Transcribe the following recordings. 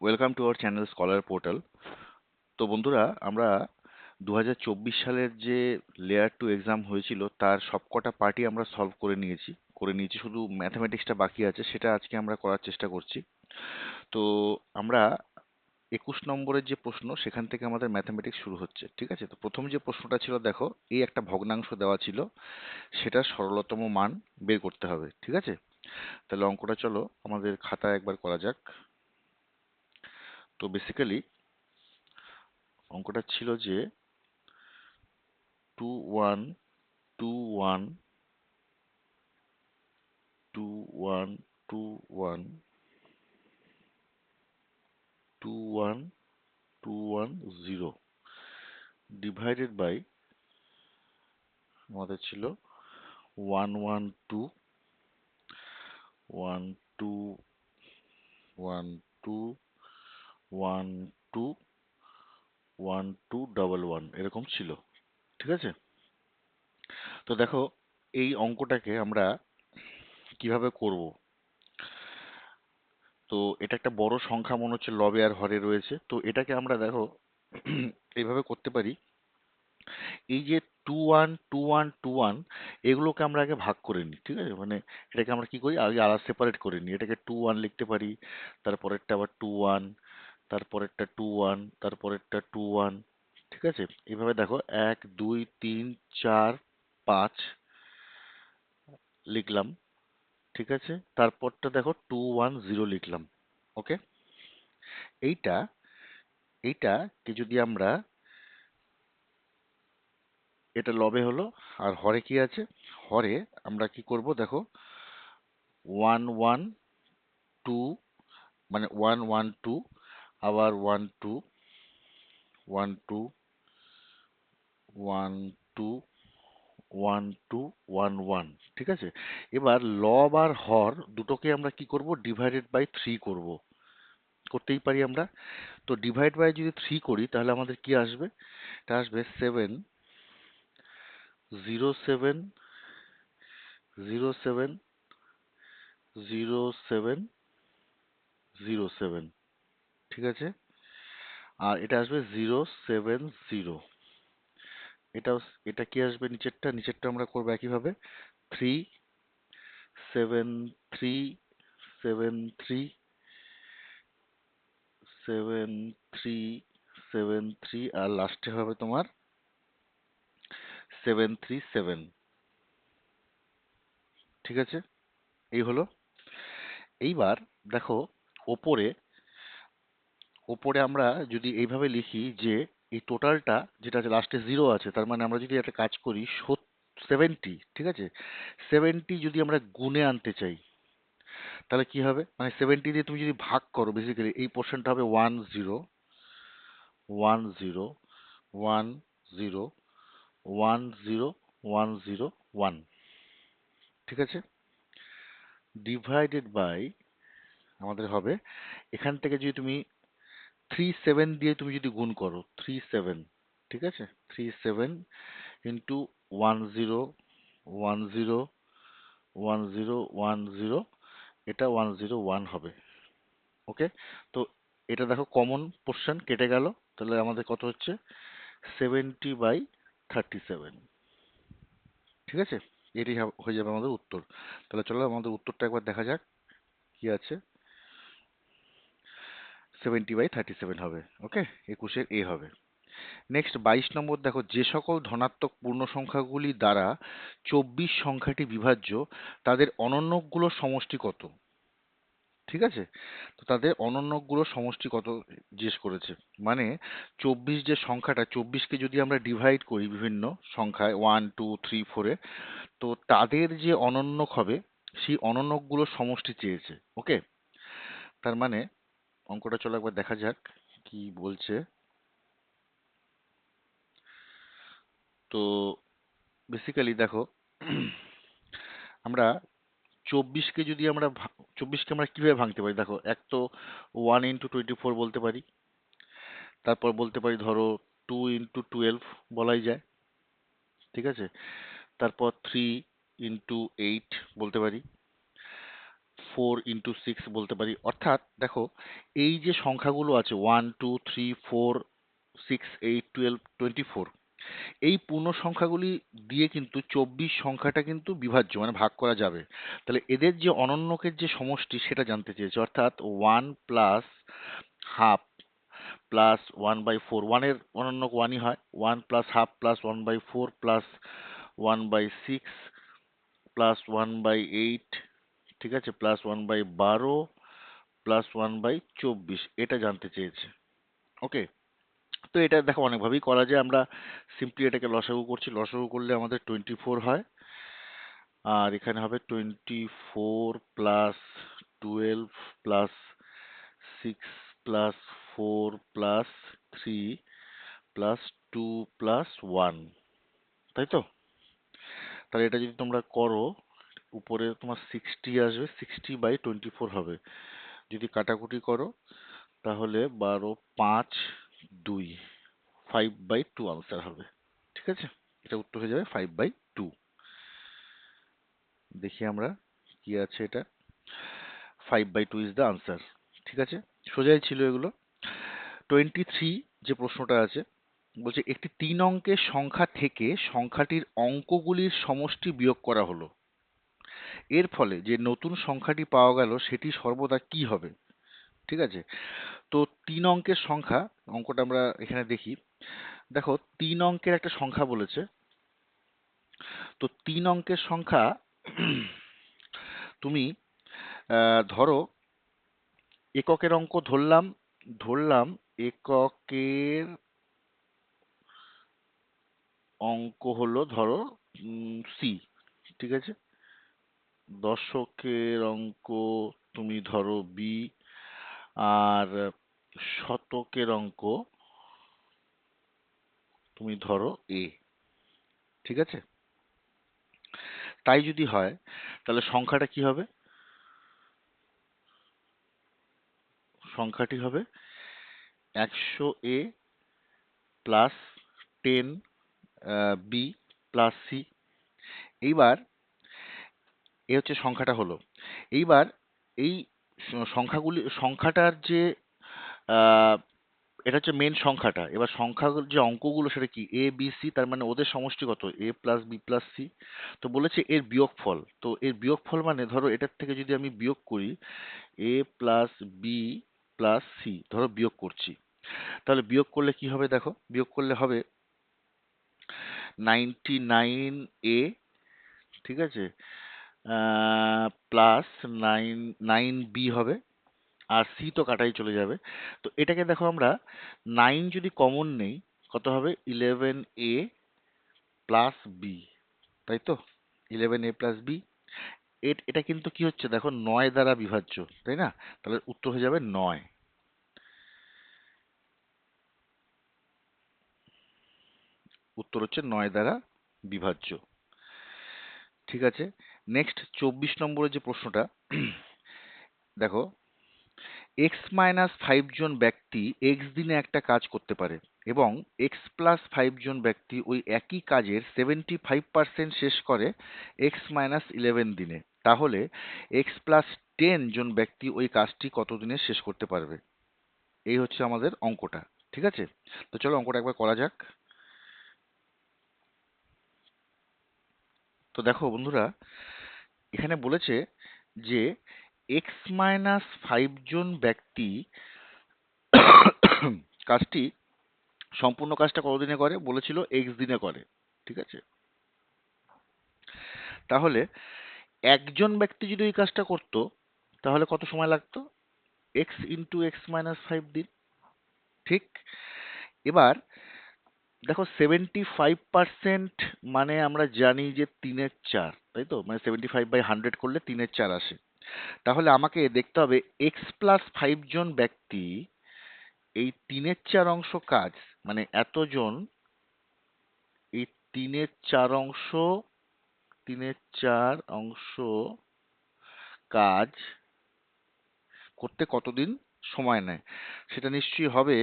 Welcome to our channel scholar portal. তো বন্ধুরা, আমরা 2024 সালের যে লেয়ার 2 এক্সাম হয়েছিল তার সবকটা পার্টই আমরা সলভ করে নিয়েছি, শুধু ম্যাথমেটিক্সটা বাকি আছে, সেটা আজকে আমরা করার চেষ্টা করছি। তো আমরা 21 নম্বরের যে প্রশ্ন, সেখান থেকে আমাদের ম্যাথমেটিক্স শুরু হচ্ছে। ঠিক আছে, তো প্রথম যে প্রশ্নটা ছিল, দেখো, এই একটা ভগ্নাংশ দেওয়া ছিল, সেটার সরলতম মান বের করতে হবে। ঠিক আছে, তাহলে অঙ্কটা চলো আমাদের খাতায় একবার করা যাক। তো বেসিক্যালি অঙ্কটা ছিল যে 2 1 2 1 2 1 2 1 2 1 2 1 0 ডিভাইডেড বাই আমাদের ছিল 1 1 2 1 2 1 2 1 2 1 2 1 1 এরকম ছিল। ঠিক আছে, তো দেখো এই অঙ্কটাকে আমরা কিভাবে করব। তো এটা একটা বড় সংখ্যা মনে হচ্ছে, লবে আর হরে রয়েছে, তো এটাকে আমরা দেখো এইভাবে করতে পারি। এই যে 2 1 2 1 2 1, এগুলোকে আমরা আগে ভাগ করে নিই। ঠিক আছে, মানে এটাকে আমরা কি করি, আগে আলাদা সেপারেট করে নিই। এটাকে 2 1 লিখতে পারি, তারপরেরটা আবার 2 1, তারপরেরটা 2 1, তারপরেরটা 2 1। ঠিক আছে, এইভাবে দেখো 1 2 3 4 5 লিখলাম। ঠিক আছে, তারপরটা দেখো 2 1 0 লিখলাম। ওকে, এইটা এইটাকে যদি আমরা, এটা লবে হলো, আর হরে কি আছে, হরে আমরা কি করব দেখো, 1 1 2, মানে 1 1 2, আবার 1 2 1 2 1 2 1 2 1 1। ঠিক আছে, এবার লব আর হর দুটোকে আমরা কি করব, ডিভাইডেড বাই 3 করব, করতেই পারি আমরা। তো ডিভাইড বাই যদি 3 করি, তাহলে আমাদের কি আসবে, এটা আসবে 7 0 7 0 7 0 7। ঠিক আছে, আর এটা আসবে 0 7 0। এটাও, এটা কি আসবে, নিচেরটা আমরা করবো একইভাবে, 3 7 3 7 3 7 3 7 3, আর লাস্টে হবে তোমার 7 3 7। ঠিক আছে, এই হলো। এইবার দেখো, ওপরে ওপরে আমরা যদি এইভাবে লিখি যে এই টোটালটা যেটা আছে লাস্টে 0 আছে, তার মানে আমরা যদি একটা কাজ করি 70, ঠিক আছে, 70 যদি আমরা গুণে আনতে চাই, তাহলে কি হবে, মানে 70 দিয়ে তুমি যদি ভাগ করো, বেসিক্যালি এই পোর্শনটা হবে 1 0 1 0 1 0 1 0 1। ঠিক আছে, ডিভাইডেড বাই আমাদের হবে, এখান থেকে যদি তুমি 3 7 দিয়ে তুমি যদি গুণ করো, 3 7, ঠিক আছে, 3 7 ইন্টু 1 0 1 0 1 0 1 0, এটা 1 0 1 হবে। ওকে, তো এটা দেখো কমন পোর্শন কেটে গেল, তাহলে আমাদের কত হচ্ছে, 70/37। ঠিক আছে, এটি হয়ে যাবে আমাদের উত্তর। তাহলে চলো আমাদের উত্তরটা একবার দেখা যাক কি আছে। 70/37 হবে। ওকে, 21-এর এ হবে। নেক্সট 22 নম্বর দেখো, যে সকল ধনাত্মক পূর্ণ সংখ্যাগুলি দ্বারা 24 সংখ্যাটি বিভাজ্য, তাদের অনন্যকগুলোর সমষ্টি কত। ঠিক আছে, তো তাদের অনন্যকগুলোর সমষ্টি কত জিজ্ঞেস করেছে। মানে 24 যে সংখ্যাটা, 24কে যদি আমরা ডিভাইড করি বিভিন্ন সংখ্যায় 1 2 3 4-এ, তো তাদের যে অনন্যক হবে, সেই অনন্যকগুলোর সমষ্টি চেয়েছে। ওকে, তার মানে অঙ্কটা চলো একবার দেখা যাক কি বলছে। তো বেসিক্যালি দেখো, আমরা 24কে যদি আমরা 24কে আমরা কিভাবে ভাঙতে পারি, দেখো, এক তো 1 × 24 বলতে পারি, তারপর বলতে পারি ধরো 2 × 12 বলাই যায়। ঠিক আছে, তারপর 3 × 8 বলতে পারি, 4 × 6 বলতে পারি। অর্থাৎ দেখো, এই যে সংখ্যাগুলো আছে 1 2 3 4 6 8 12 24, এই পূর্ণ সংখ্যাগুলি দিয়ে কিন্তু 24 সংখ্যাটা কিন্তু বিভাজ্য, মানে ভাগ করা যাবে। তাহলে এদের যে অনন্যকের যে সমষ্টি সেটা জানতে চেয়েছে। অর্থাৎ 1 প্লাস হাফ প্লাস 1/4, 1 এর অনন্য 1ই হয়, 1 plus half plus 1/4 plus 1/6 plus 1/8, ঠিক আছে, প্লাস 1/12 প্লাস 1/24, এটা জানতে চেয়েছে। ওকে, তো এটা দেখো অনেকভাবেই করা যায়। আমরা সিম্পলি এটাকে লসাগু করছি, লসাগু করলে আমাদের 24 হয়, আর এখানে হবে 24 plus 12 plus 6 plus 4 plus 3 plus 2 plus 1, তাই তো? তাহলে এটা যদি তোমরা করো, উপরে তোমার 60 আসবে, 60/24 হবে। যদি কাটাকুটি করো তাহলে 12 5 2, 5/2 আনসার হবে। ঠিক আছে, এটা উত্তর হয়ে যাবে 5/2। দেখি আমরা কি আছে, এটা 5/2 ইজ দ্য আনসার। ঠিক আছে, সোজাই ছিল এগুলো। 23 যে প্রশ্নটা আছে, বলছে একটি 3 অঙ্কের সংখ্যা থেকে সংখ্যাটির অঙ্কগুলির সমষ্টি বিয়োগ করা হলো, এর ফলে যে নতুন সংখ্যাটি পাওয়া গেল সেটি সর্বদা কি হবে? ঠিক আছে, তো 3 অঙ্কের সংখ্যা, অঙ্কটা আমরা এখানে দেখি। দেখো, 3 অঙ্কের একটা সংখ্যা বলেছে, তো 3 অঙ্কের সংখ্যা তুমি ধরো এককের অঙ্ক ধরলাম, ধরলাম এককের অঙ্ক হলো ধরো সি, ঠিক আছে, দশকের অঙ্ক তুমি ধরো বি, আর শতকের অঙ্ক তুমি ধরো এ। ঠিক আছে, তাই যদি হয় তাহলে সংখ্যাটা কি হবে? সংখ্যাটি হবে 100A plus 10B plus C. এইবার এ হচ্ছে সংখ্যাটা হলো। এইবার এই সংখ্যাটার যে আহ, এটা হচ্ছে মেন সংখ্যাটা। এবার সংখ্যার যে অঙ্কগুলো সেটা কি, এ বি সি, তার মানে ওদের সমষ্টি কত, এ প্লাস বি প্লাস সি। তো বলেছে এর বিয়োগফল, তো এর বিয়োগফল মানে ধরো এটার থেকে যদি আমি বিয়োগ করি, এ প্লাস বি প্লাস সি, ধরো বিয়োগ করছি, তাহলে বিয়োগ করলে কি হবে? দেখো, বিয়োগ করলে হবে 99A, ঠিক আছে, প্লাস 9B হবে, আর সি তো কাটাই চলে যাবে। তো এটাকে দেখো আমরা 9 যদি কমন নেই, কত হবে? 11A প্লাস বি, তাই তো, 11A প্লাস বি। এটা কিন্তু কি হচ্ছে দেখো, 9 দ্বারা বিভাজ্য, তাই না? তাহলে উত্তর হয়ে যাবে 9। উত্তর হচ্ছে 9 দ্বারা বিভাজ্য। ঠিক আছে, নেক্সট 24 নম্বরের যে প্রশ্নটা দেখো, x-5 জন ব্যক্তি x দিনে একটা কাজ করতে পারে এবং x+5 জন ব্যক্তি ওই একই কাজের 75% শেষ করে x-11 দিনে। তাহলে x+10 জন ব্যক্তি ওই কাজটি কত দিনে শেষ করতে পারবে? এই হচ্ছে আমাদের অঙ্কটা। ঠিক আছে, তো চলো অঙ্কটা একবার করা যাক। তো দেখো বন্ধুরা, এখানে বলেছে যে x-5 জন ব্যক্তি কাজটি, সম্পূর্ণ কাজটা কতদিনে করে বলেছিল? এক্স দিনে করে। ঠিক আছে, তাহলে একজন ব্যক্তি যদি ওই কাজটা করতো তাহলে কত সময় লাগতো? এক্স ইন্টু x-5 দিন। ঠিক, এবার দেখো 75% মানে আমরা জানি যে 3/4, তাই তো, মানে 75/100 করলে 3/4 আসে। তাহলে আমাকে দেখতে হবে x+5 জন ব্যক্তি এই 3/4 অংশ কাজ, মানে এতজন এই 3/4 অংশ কাজ করতে কতদিন সময় নেয়? সেটা নিশ্চয়ই হবে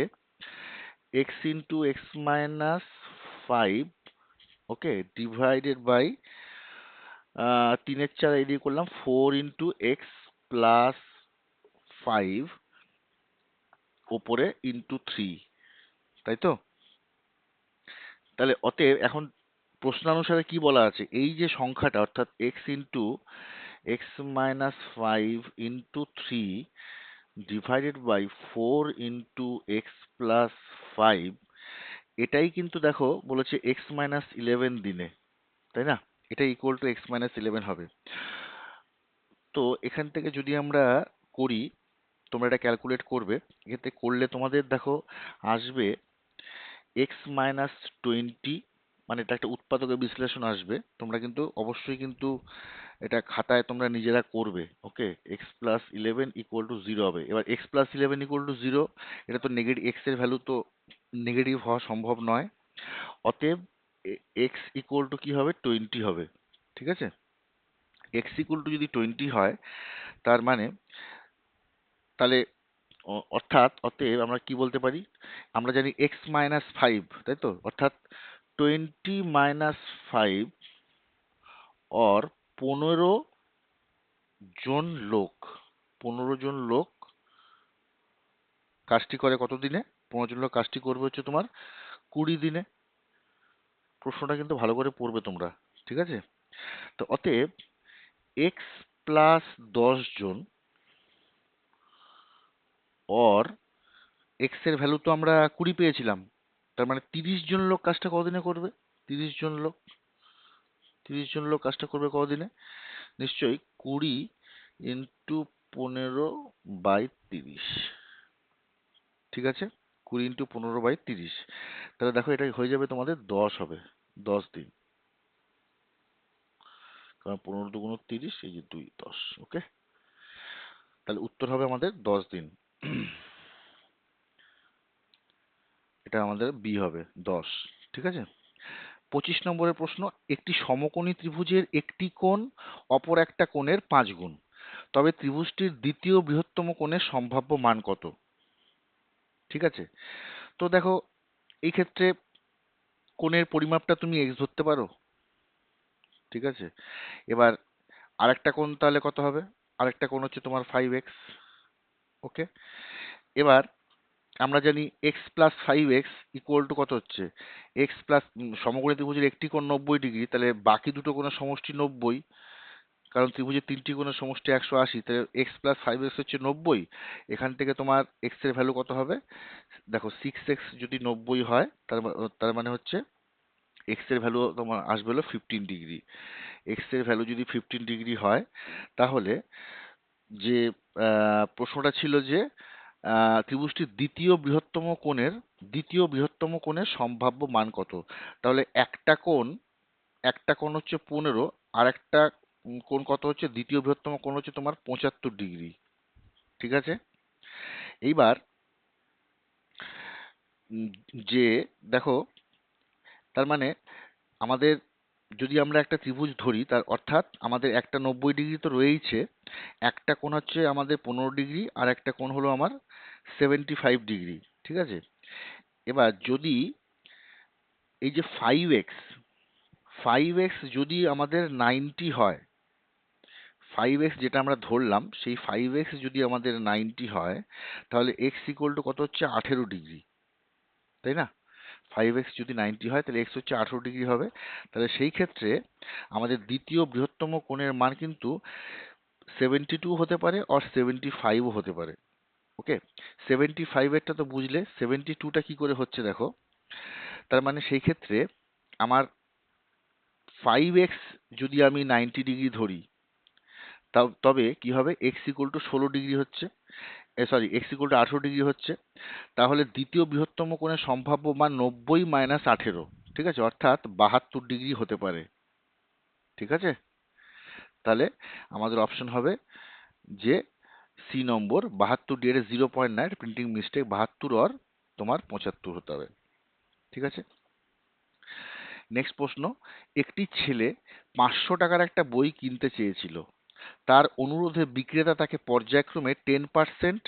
x into x-5, okay, divided by 3/4 এদিকে করলাম 4 × x প্লাস 5 ওপরে ইন্টু 3, তাই তো? তাহলে অতএব এখন প্রশ্নানুসারে কি বলা আছে, এই যে সংখ্যাটা অর্থাৎ x into x minus 5 into 3 divided by 4 into x plus 5, এটাই কিন্তু দেখো বলেছে এক্স মাইনাস 11 দিনে, তাই না? এটা ইকুয়াল টু এক্স মাইনাস 11 হবে। তো এখান থেকে যদি আমরা করি, তোমরা এটা ক্যালকুলেট করবে, এতে করলে তোমাদের দেখো আসবে এক্স মাইনাস 20, মানে এটা একটা উৎপাদকের বিশ্লেষণ আসবে। তোমরা কিন্তু অবশ্যই কিন্তু এটা খাতায় তোমরা নিজেরা করবে। ওকে, এক্স প্লাস 11 ইকুয়াল টু 0 হবে। এবার এক্স প্লাস 11 ইকুয়াল টু 0, এটা তো নেগেটিভ, এক্স এর ভ্যালু তো নেগেটিভ হওয়া সম্ভব নয়। অতএব এক্স ইকুয়াল টু কি হবে, 20 হবে। ঠিক আছে, এক্স ইকুয়াল টু যদি 20 হয়, তার মানে তাহলে অতএব আমরা কি বলতে পারি, আমরা জানি এক্স মাইনাস 5, তাই তো? অর্থাৎ 20 মাইনাস 5 অর 15 জন লোক, 15 জন লোক কাজটি করে কত দিনে? 15 জন লোক কাজটি করবে হচ্ছে তোমার 20 দিনে। প্রশ্নটা কিন্তু ভালো করে পড়বে তোমরা, ঠিক আছে? তো অতএব এক্স প্লাস 10 জন অর এক্স এর ভ্যালু তো আমরা 20 পেয়েছিলাম, তার মানে 30 জন লোক কাজটা কতদিনে করবে? 30 জন লোক, 30 জন লোক কাজটা করবে কতদিনে? নিশ্চয়ই 20 ইন্টু 15/30, ঠিক আছে? 20 ইন্টু 15/30, তাহলে দেখো এটা হয়ে যাবে তোমাদের 10 হবে, 10 দিন। কারণ 15 দুগুণ 30, এই যে 2 10। ওকে, তাহলে উত্তর হবে আমাদের 10 দিন। এটা আমাদের বি হবে 10, ঠিক আছে? 25 নম্বরের প্রশ্ন, একটি সমকোণী ত্রিভুজের একটি কোণ অপর একটা কোণের 5 গুণ, তবে ত্রিভুজটির দ্বিতীয় বৃহত্তম কোণের সম্ভাব্য মান কত? ঠিক আছে, তো দেখো এই ক্ষেত্রে কোণের পরিমাপটা তুমি এক্স ধরতে পারো, ঠিক আছে? এবার আরেকটা কোণ তাহলে কত হবে? আরেকটা কোণ হচ্ছে তোমার 5x। ওকে, এবার আমরা জানি x plus 5x equal to কত হচ্ছে, এক্স প্লাস সমকোণী ত্রিভুজের একটি কোণ 90 ডিগ্রি, তাহলে বাকি দুটো কোণের সমষ্টি 90, কারণ ত্রিভুজের তিনটি কোণের সমষ্টি 180, তাহলে এক্স প্লাস 5x হচ্ছে 90। এখান থেকে তোমার এক্স এর ভ্যালু কত হবে? দেখো 6x যদি 90 হয়, তার মানে হচ্ছে এক্স এর ভ্যালু তোমার আসবে হলো 15 ডিগ্রি। এক্স এর ভ্যালু যদি 15 ডিগ্রি হয়, তাহলে যে প্রশ্নটা ছিল যে ত্রিভুজটির দ্বিতীয় বৃহত্তম কোণের সম্ভাব্য মান কত? তাহলে একটা কোণ হচ্ছে 15, আর একটা কোণ কত হচ্ছে, দ্বিতীয় বৃহত্তম কোণ হচ্ছে তোমার 75 ডিগ্রি, ঠিক আছে? এইবার উম, যে দেখো, তার মানে আমাদের যদি আমরা একটা ত্রিভুজ ধরি, তার অর্থাৎ আমাদের একটা 90 ডিগ্রি তো রয়েইছে, একটা কোণ হচ্ছে আমাদের 15 ডিগ্রি, আর একটা কোণ হলো আমার 75 ডিগ্রি, ঠিক আছে? এবার যদি এই যে 5x যদি আমাদের 90 হয়, 5x যেটা আমরা ধরলাম সেই 5x যদি আমাদের 90 হয়, তাহলে x ইকুয়াল টু কত হচ্ছে, 18 ডিগ্রি, তাই না? 5x যদি 90 হয়, তাহলে x হচ্ছে 18 ডিগ্রি হবে। তাহলে সেই ক্ষেত্রে আমাদের দ্বিতীয় বৃহত্তম কোণের মান কিন্তু 72 হতে পারে আর 75ও হতে পারে। ওকে, 75 এরটা তো বুঝলে, 72টা কি করে হচ্ছে দেখো, তার মানে সেই ক্ষেত্রে আমার 5x যদি আমি 90 ডিগ্রি ধরি, তবে কি হবে, এক্স ইকুয়াল টু 16 ডিগ্রি হচ্ছে, sorry, x equal to 18 degree হচ্ছে। তাহলে দ্বিতীয় বৃহত্তম কোণের সম্ভাব্য মান 90 মাইনাস 18, ঠিক আছে? অর্থাৎ 72 ডিগ্রি হতে পারে, ঠিক আছে? তাহলে আমাদের অপশন হবে যে C number, 72, 0.9 printing mistake, 72 or তোমার 75 হতে হবে, ঠিক আছে? নেক্সট প্রশ্ন, একটি ছেলে 500 টাকার একটা বই কিনতে চেয়েছিল, তার অনুরোধে বিক্রেতা তাকে পর্যায়ক্রমে 10%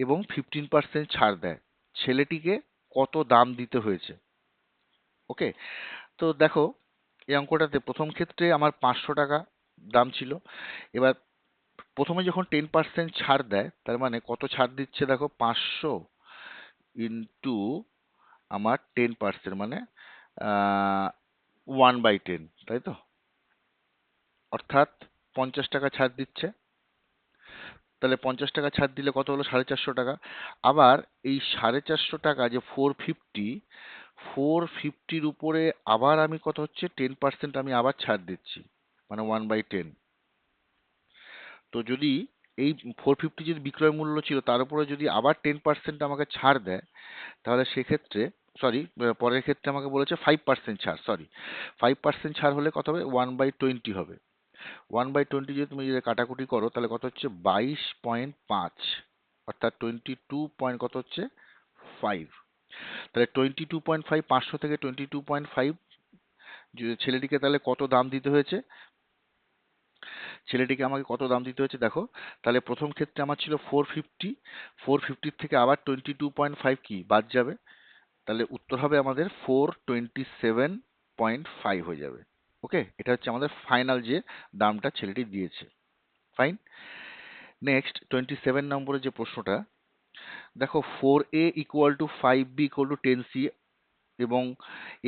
এবং 15% ছাড় দেয়, ছেলেটিকে কত দাম দিতে হয়েছে? ওকে, তো দেখো এই অঙ্কটাতে প্রথম ক্ষেত্রে আমার 500 টাকা দাম ছিল। এবার প্রথমে যখন 10% ছাড় দেয়, তার মানে কত ছাড় দিচ্ছে দেখো, 500 ইন্টু আমার 10%, মানে 1/10, তাই তো? অর্থাৎ 50 টাকা ছাড় দিচ্ছে। তাহলে 50 টাকা ছাড় দিলে কত হলো? 450 টাকা। আবার এই 450 টাকা যে 450 উপরে আবার আমি কত হচ্ছে, 10% আমি আবার ছাড় দিচ্ছি, মানে 1/10। তো যদি এই 450 যদি বিক্রয় মূল্য ছিল, তার উপরে যদি আবার 10% আমাকে ছাড় দেয়, তাহলে সেক্ষেত্রে, সরি, পরের ক্ষেত্রে আমাকে বলেছে 5% ছাড়, সরি, 5% ছাড় হলে কত হবে? 1/20 হবে। 1/20 যদি তুমি যদি কাটাকুটি করো, তাহলে কত হচ্ছে? 22.5, অর্থাৎ 22 কত হচ্ছে? 5। তাহলে 22.5, 500 থেকে 22.5, ছেলেটিকে তাহলে কত দাম দিতে হয়েছে? ছেলেটিকে আমাকে কত দাম দিতে হয়েছে দেখো। তাহলে প্রথম ক্ষেত্রে আমার ছিল 450, 450 থেকে আবার 22.5 কি বাদ যাবে, তাহলে উত্তর হবে আমাদের 427.5 হয়ে যাবে। ওকে, এটা হচ্ছে আমাদের ফাইনাল যে দামটা ছেলেটি দিয়েছে। ফাইন। নেক্সট 27 নম্বরের যে প্রশ্নটা দেখো, 4a equal to 5b equal to 10c এবং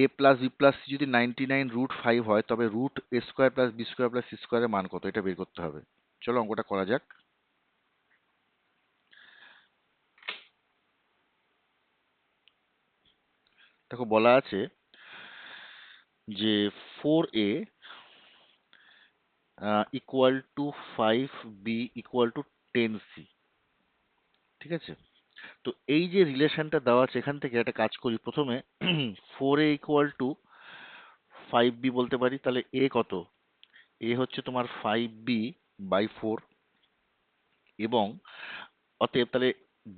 a plus b plus c যদি 99√5 হয়, তবে root a square plus b square plus c স্কোয়ারের মান কত, এটা বের করতে হবে। চলো অঙ্কটা করা যাক। দেখো বলা আছে যে 4a equal to 5b equal to 10c, ঠিক আছে? তো এই যে রিলেশনটা দেওয়া আছে, এখান থেকে একটা কাজ করি প্রথমে। 4a ইকুয়াল টু 5b বলতে পারি, তাহলে a কত? a হচ্ছে তোমার 5b/4, এবং অতএব তাহলে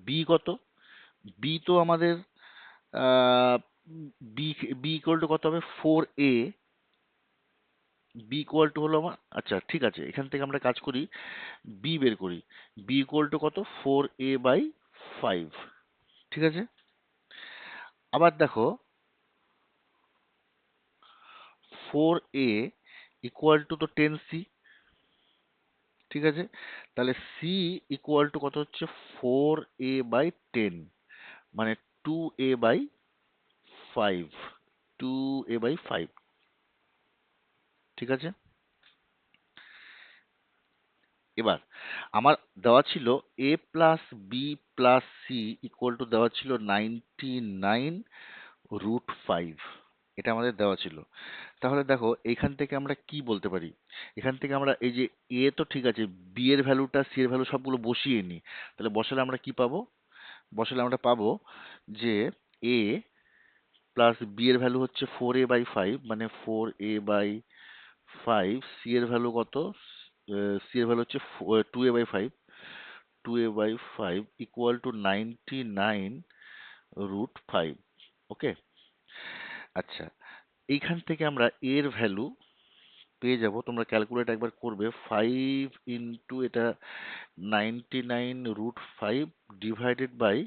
b কত? b তো আমাদের b b ইকুয়াল টু কত হবে? 4a। b ইকুয়াল টু হলো আমার, আচ্ছা ঠিক আছে, এখান থেকে আমরা কাজ করি, b বের করি। b ইকুয়াল টু কত? 4a/5, ঠিক আছে? আবার দেখো 4a ইকুয়াল টু তো 10c, ঠিক আছে? তাহলে c ইকুয়াল টু কত হচ্ছে? 4a/10, মানে 2a/5, 2a/5, ঠিক আছে? এবার আমার দেওয়া ছিল a plus B plus C equal to দেওয়া ছিল 99√5, এটা আমাদের দেওয়া ছিল। তাহলে দেখো এখান থেকে আমরা কি বলতে পারি? এখান থেকে আমরা এই যে এ তো ঠিক আছে, বি এর ভ্যালুটা, সি এর ভ্যালু সবগুলো বসিয়ে নিই। তাহলে বসালে আমরা কি পাবো? বসালে আমরা পাবো যে এ প্লাস বি এর ভ্যালু হচ্ছে 4a/5, মানে 4a/5। সি এর ভ্যালু কত? সি এর ভ্যালু হচ্ছে 2a/5, 2a/5 ইকুয়াল টু 99√5। ওকে, আচ্ছা, এইখান থেকে আমরা এর ভ্যালু পেয়ে যাব। তোমরা ক্যালকুলেট একবার করবে, 5 ইন্টু এটা 99√5 ডিভাইডেড বাই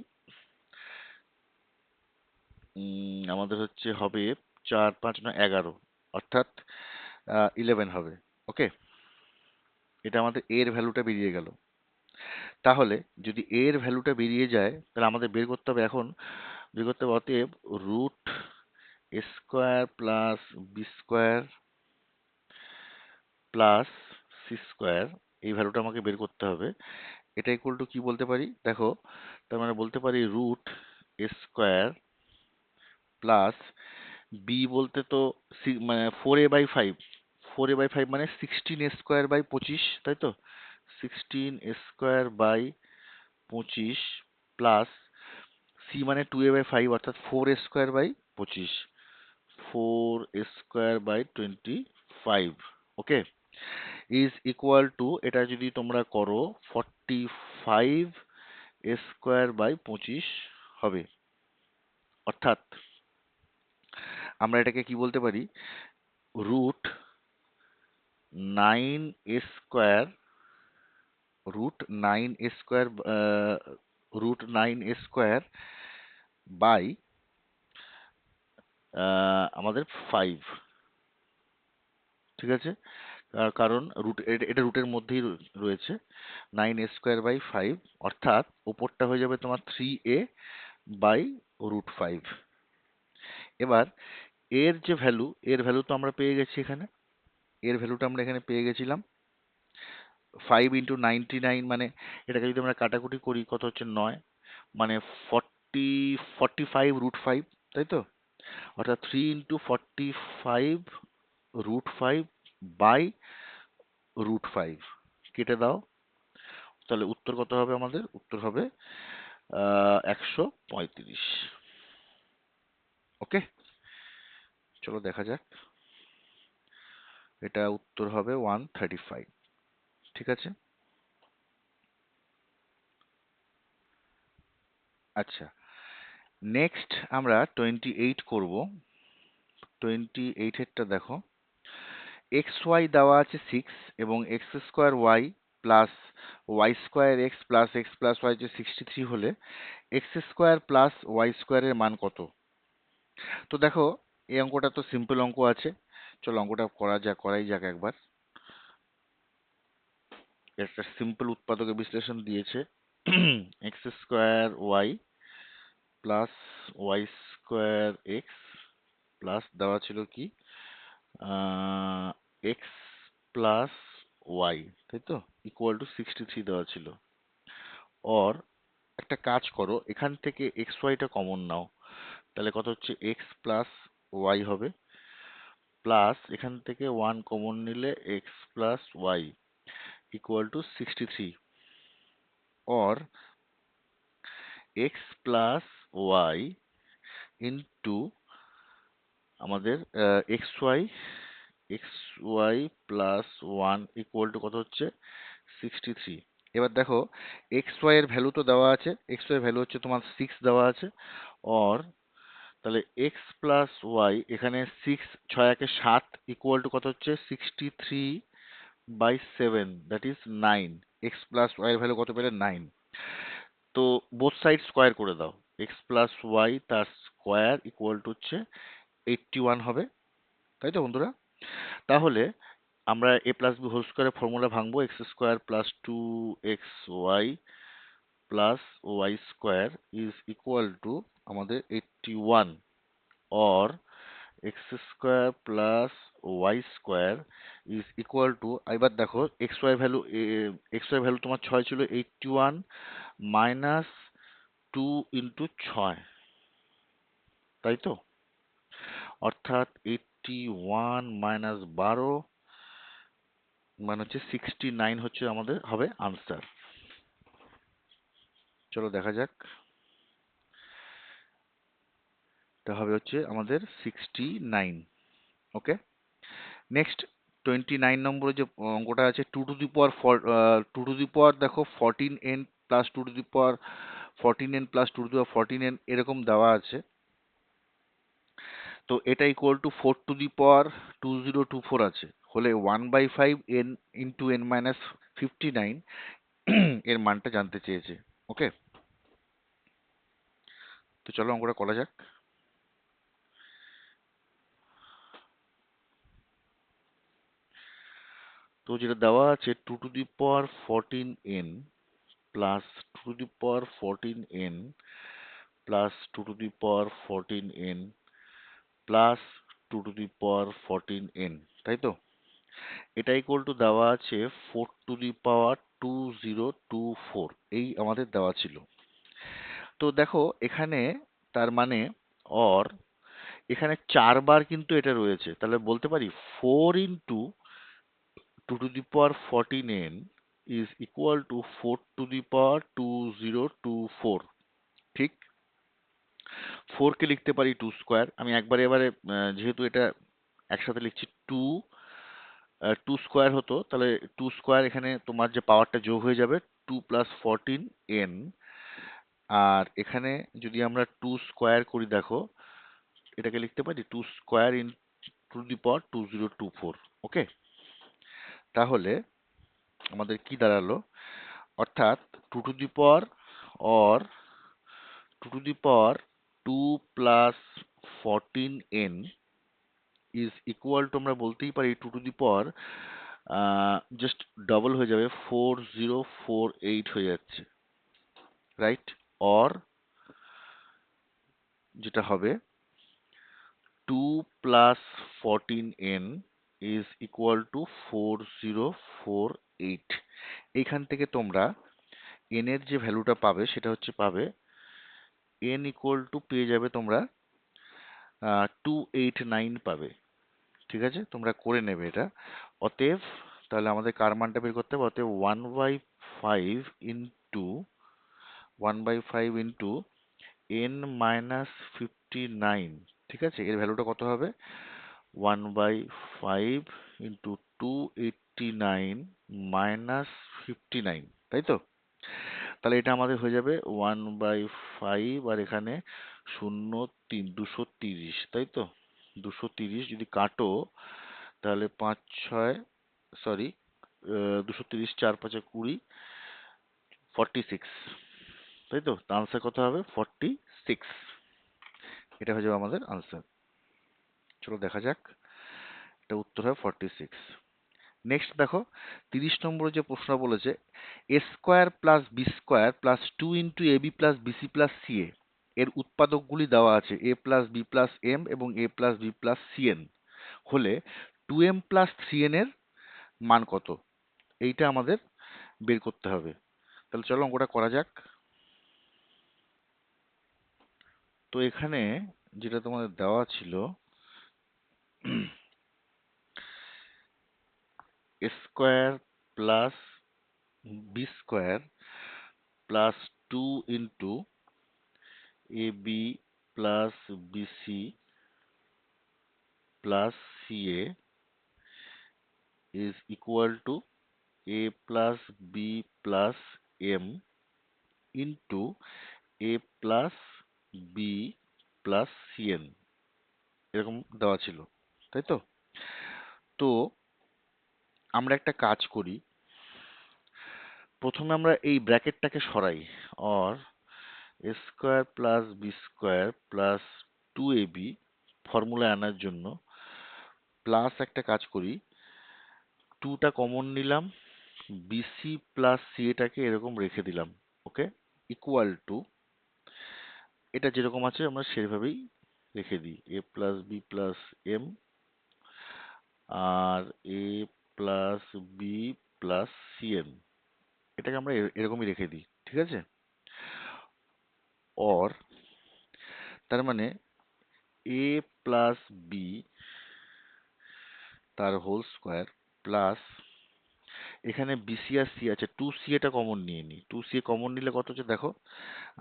আমাদের হচ্ছে হবে 4 5 9 11, অর্থাৎ 11 হবে। ওকে, এটা আমাদের এর ভ্যালুটা বেরিয়ে গেল। তাহলে যদি এর ভ্যালুটা বেরিয়ে যায়, তাহলে আমাদের বের করতে হবে, এখন বের করতে হবে অতএব root a square plus b square plus c square, এই ভ্যালুটা আমাকে বের করতে হবে। এটা ইকুয়াল টু কি বলতে পারি দেখো, তার মানে বলতে পারি root a square plus B বলতে তো মানে 4a/5, 4a/5 মানে 16a² বাই 25, তাই তো? 16a² বাই 25 প্লাস সি মানে 2a/5, অর্থাৎ 4a² by 25, 4a² by 25, okay, is equal to, এটা যদি তোমরা করো 45a² বাই 25 হবে। অর্থাৎ আমরা এটাকে কি বলতে পারি? Root 9a², root 9a², root 9a² by আমাদের 5, ঠিক আছে? কারণ এটা রুটের মধ্যেই রয়েছে। 9a² / 5, অর্থাৎ ওপরটা হয়ে যাবে তোমার 3a/√5। এবার এর ভ্যালু তো আমরা পেয়ে গেছি এখানে। এর ভ্যালুটা আমরা এখানে পেয়ে গেছিলাম 5 × 99, মানে এটাকে যদি আমরা কাটাকুটি করি কত হচ্ছে 9, মানে 45√5, তাই তো? অর্থাৎ 3 × 45√5/√5 কেটে দাও, তাহলে উত্তর কত হবে? আমাদের উত্তর হবে 135। ওকে, চলো দেখা যাক। এটা উত্তর হবে 135। ঠিক আছে। আচ্ছা, নেক্সট আমরা 28 করব। 28এরটা দেখো। xy দেওয়া আছে 6 এবং x² y plus y² x plus x plus y যে 63 হলে x² প্লাস y² এর মান কত? তো দেখো, এই অঙ্কটা তো সিম্পল অঙ্ক আছে। চলো অঙ্কটা করাই যাক একবার। একটা সিম্পল উৎপাদকের বিশ্লেষণ দিয়েছে। x² y plus y² x plus দেওয়া ছিল কি x প্লাস ওয়াই, তাই তো, =63 দেওয়া ছিল। অর একটা কাজ করো, এখান থেকে এক্স ওয়াইটা কমন নাও, তাহলে কত হচ্ছে এক্স প্লাস ওয়াই হবে, প্লাস এখান থেকে 1 কমন নিলে x plus y =63। Or x plus y into আমাদের এক্স ওয়াই প্লাস 1 কত হচ্ছে 63। এবার দেখো, এক্স ওয়াই এর ভ্যালু তো দেওয়া আছে, এক্স ওয়াই এর ভ্যালু হচ্ছে তোমার 6 দেওয়া আছে। অর তাহলে এক্স প্লাস ওয়াই, এখানে 6 6 একে 7 কত হচ্ছে 63/7, that is 9। X plus y এর ভ্যালু কত পেলে? 9। তো বোথ সাইড স্কোয়ার করে দাও, এক্স প্লাস ওয়াই তার স্কোয়ার হচ্ছে 81 হবে, তাই তো বন্ধুরা? তাহলে আমরা a প্লাস বি হোল স্কোয়ারের ফর্মুলা ভাঙবো, x² plus 2xy plus y² is equal to আমাদের 81। Or x² plus y² is equal to, এবার দেখো এক্স ওয়াই ভ্যালু তোমার 6 ছিল, 81 মাইনাস 2 ইন্টু 6, তাই তো? অর্থাৎ 81 মাইনাস 12 মানে হচ্ছে 69 হচ্ছে আমাদের হবে আনসার। চলো দেখা যাক। এটা হবে হচ্ছে আমাদের 69। ওকে, নেক্সট 29 নম্বরে যে অঙ্কটা আছে, 2 টু দি পাওয়ার দেখো 14n plus 2 to the power 14n plus 2 to the power 14n এরকম দেওয়া আছে। তো এটা =4 টু দি পাওয়ার 2024 আছে, হলে 1/5 n ইন্টু n মাইনাস 59 এর মানটা জানতে চেয়েছে। ওকে, তো চলো অঙ্কটা করা যাক। তো যেটা দেওয়া আছে 2 to the power 14n plus 2 to the power 14n plus 2 to the power 14n plus 2 to the power 14n, তাই তো? এটা দেওয়া আছে 4 টু দি পাওয়ার 2024, এই আমাদের দেওয়া ছিল। তো দেখো এখানে, তার মানে অর এখানে 4 বার কিন্তু এটা রয়েছে, তাহলে বলতে পারি 4 into 2 to the power 14n is equal to 4 to the power 2024। ঠিক, 4 কে লিখতে পারি 2²। আমি একবারে এবারে যেহেতু এটা একসাথে লিখছি, 2 হতো, তাহলে 2² এখানে তোমার যে পাওয়ারটা যোগ হয়ে যাবে 2 প্লাস 14n। আর এখানে যদি আমরা 2² করি, দেখো এটাকে লিখতে পারি 2² ইন টু দি পাওয়ার 2024। ওকে, তাহলে আমাদের কি দাঁড়ালো? অর্থাৎ 2 to the power or 2 to the power 2 plus 14n is equal to, আমরা বলতেই পারি 2 to the power just double হয়ে যাবে, 4048 হয়ে যাচ্ছে, রাইট? অর যেটা হবে 2 + 14n ইজ ইকুয়াল টু 4048। এইখান থেকে তোমরা n এর যে ভ্যালুটা পাবে সেটা হচ্ছে পাবে n ইকুয়াল টু, পেয়ে যাবে তোমরা 289 পাবে। ঠিক আছে, তোমরা করে নেবে এটা। অতএব তাহলে আমাদের কার মানটা বের করতে হবে, অতএব 1/5 ইন্টু n-59, ঠিক আছে, এর ভ্যালুটা কত হবে? 1/5 × 289 - 59, তাই তো? তাহলে এটা আমাদের হয়ে যাবে 1/5, আর এখানে 230, তাই তো? 230 যদি কাটো তাহলে 5 6, সরি, 230, 4 5 20, 46, তাই তো? আনসার কত হবে? 46। এটা হয়ে যাবে আমাদের আনসার। চলো দেখা যাক, এটা উত্তর হবে 46। নেক্সট দেখো, 30 নম্বরে যে প্রশ্ন বলেছে, a² + b² + 2 × ab + bc + ca এর উৎপাদকগুলি দেওয়া আছে, a+b+m এবং a+b+cn হলে 2m + 3n এর মান কত? এইটা আমাদের বের করতে হবে। তাহলে চলো অঙ্কটা করা যাক। তো এখানে যেটা তোমাদের দেওয়া ছিল, a²+b²+2 × ab + bc + ca is equal to a+b+m into a+b+cn, এরকম দেওয়া ছিল, তাই তো? তো আমরা একটা কাজ করি, প্রথমে আমরা এই ব্র্যাকেটটাকে সরাই, অর a² + b² + 2ab ফর্মুলায় আনার জন্য প্লাস একটা কাজ করি, 2টা কমন নিলাম, বিসি প্লাস সিএটাকে এরকম রেখে দিলাম, ওকে, ইকুয়াল টু, এটা যেরকম আছে আমরা সেভাবেই রেখে দিই, a+b+m আর a+b+cn, এটাকে আমরা এরকমই রেখে দিই, ঠিক আছে? অর তার মানে a+b তার হোল স্কোয়ার প্লাস, এখানে বিসি আর সি আছে, 2c এটা কমন নিয়ে নিই, 2c কমন নিলে কত হচ্ছে দেখো,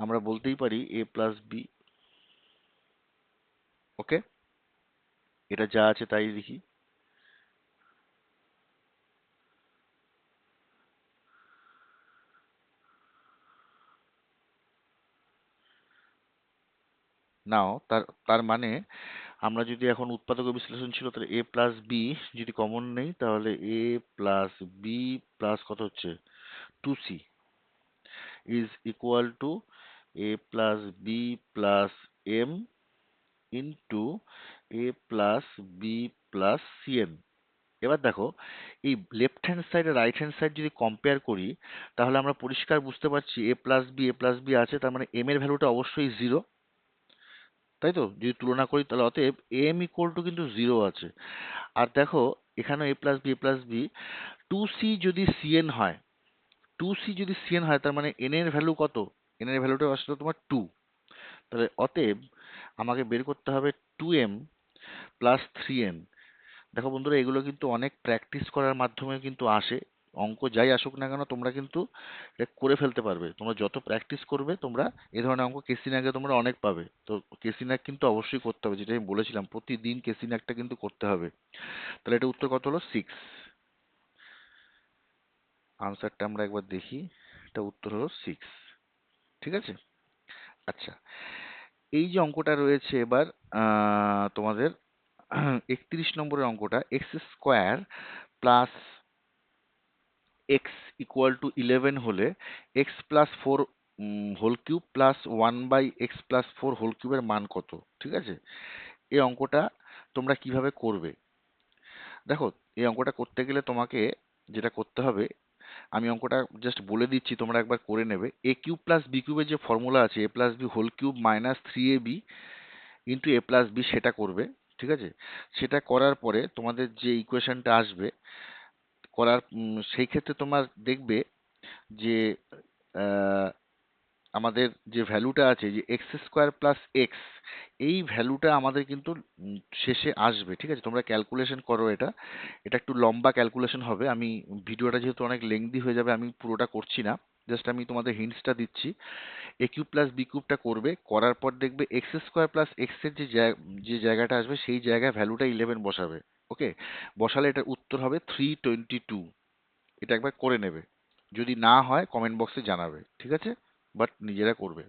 আমরা বলতেই পারি a+b, ওকে, এটা যা আছে তাই লিখি। নাও তার তার মানে আমরা যদি এখন উৎপাদক বিশ্লেষণ ছিল, তাহলে a+b যদি কমন নেই, তাহলে a+b প্লাস কত হচ্ছে 2c is equal two a+b+m into a+b+cn। এবার দেখো, এই লেফট হ্যান্ড সাইড আর রাইট হ্যান্ড সাইড যদি কম্পেয়ার করি, তাহলে আমরা পরিষ্কার বুঝতে পারছি a+b আছে, তার মানে m এর ভ্যালুটা অবশ্যই 0, তাই তো? যদি তুলনা করি তাহলে অতএব m ইকুয়াল টু কিন্তু 0 আছে। আর দেখো, এখানে a+b 2c যদি cn হয়, 2c যদি cn হয়, তার মানে n এর ভ্যালু কত? n এর ভ্যালুটা আসলে তোমার 2। তাহলে অতএব আমাকে বের করতে হবে 2m + 3n। দেখো বন্ধুরা, এগুলো কিন্তু অনেক প্র্যাকটিস করার মাধ্যমে কিন্তু আসে। অঙ্ক যাই আসুক না কেন, তোমরা কিন্তু এটা করে ফেলতে পারবে। তোমরা যত প্র্যাকটিস করবে, তোমরা এই ধরনের অঙ্ক কেসিনাকে তোমরা অনেক পাবে। তো কেসিনাক কিন্তু অবশ্যই করতে হবে, যেটা আমি বলেছিলাম, প্রতিদিন কেসিনাকটা কিন্তু করতে হবে। তাহলে এটা উত্তর কত হলো? 6। আনসারটা আমরা একবার দেখি, এটা উত্তর হলো 6, ঠিক আছে? আচ্ছা, এই যে অঙ্কটা রয়েছে এবার তোমাদের 31 নম্বরের অঙ্কটা, x² plus x equal to 11 হলে x+4 whole cube plus 1/x+4 whole কিউবের মান কত? ঠিক আছে, এই অঙ্কটা তোমরা কিভাবে করবে? দেখো, এই অঙ্কটা করতে গেলে তোমাকে যেটা করতে হবে, আমি অঙ্কটা জাস্ট বলে দিচ্ছি, তোমরা একবার করে নেবে। এ কিউব প্লাস বি কিউবের যে ফর্মুলা আছে, a plus B whole cube minus 3ab into a plus b, সেটা করবে। ঠিক আছে? সেটা করার পরে তোমাদের যে ইকুয়েশনটা আসবে সেই ক্ষেত্রে তোমার দেখবে যে আমাদের যে ভ্যালুটা আছে, যে এক্স স্কোয়ার প্লাস এক্স, এই ভ্যালুটা আমাদের কিন্তু শেষে আসবে। ঠিক আছে? তোমরা ক্যালকুলেশন করো এটা। এটা একটু লম্বা ক্যালকুলেশন হবে, আমি ভিডিওটা যেহেতু অনেক লেংদি হয়ে যাবে, আমি পুরোটা করছি না, জাস্ট আমি তোমাদের হিন্টসটা দিচ্ছি। এ কিউব প্লাস বি কিউবটা করবে, করার পর দেখবে এক্স স্কোয়ার প্লাস এক্স এর যে জায়গাটা আসবে, সেই জায়গায় ভ্যালুটা 11 বসাবে। ওকে? বসালে এটার উত্তর হবে 322। এটা একবার করে নেবে, যদি না হয় কমেন্ট বক্সে জানাবে। ঠিক আছে? বাট নিজেরা করবে।